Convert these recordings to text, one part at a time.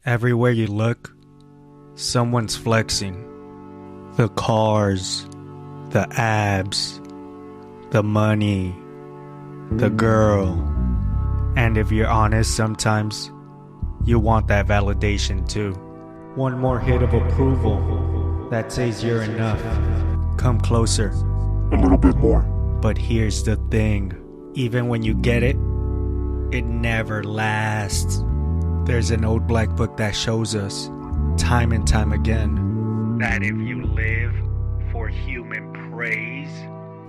Everywhere you look, someone's flexing. The cars, the abs, the money, the girl. And if you're honest, sometimes you want that validation too. One more hit of approval that says you're enough. Come closer. A little bit more. But here's the thing. Even when you get it, it never lasts. There's an old black book that shows us, time and time again, that if you live for human praise,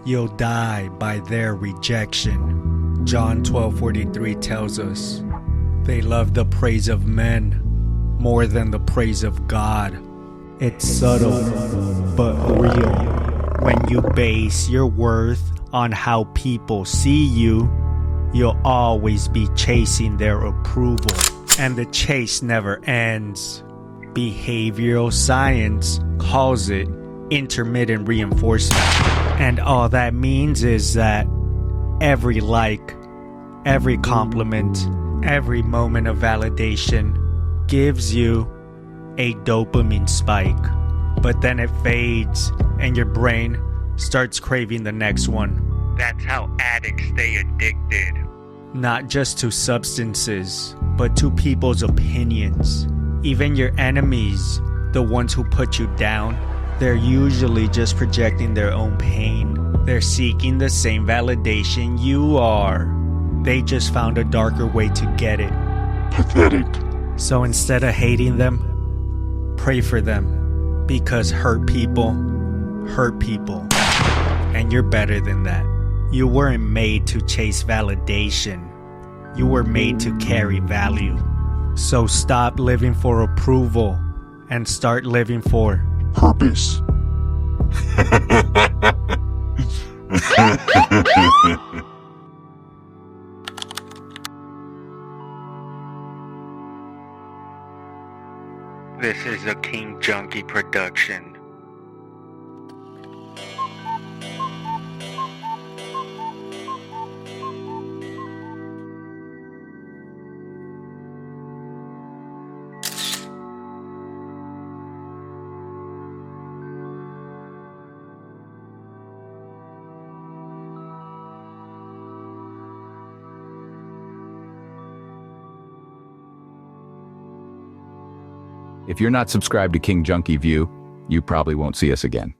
you'll die by their rejection. John 12:43 tells us, they love the praise of men more than the praise of God. It's subtle, but real. When you base your worth on how people see you, you'll always be chasing their approval. And the chase never ends. Behavioral science calls it intermittent reinforcement. And all that means is that every like, every compliment, every moment of validation gives you a dopamine spike. But then it fades and your brain starts craving the next one. That's how addicts stay addicted. Not just to substances, but to people's opinions. Even your enemies, the ones who put you down, they're usually just projecting their own pain. They're seeking the same validation you are. They just found a darker way to get it. Pathetic. So instead of hating them, pray for them. Because hurt people hurt people. And you're better than that. You weren't made to chase validation. You were made to carry value. So stop living for approval and start living for Purpose. This is a King Junkie production. If you're not subscribed to King Junkie View, you probably won't see us again.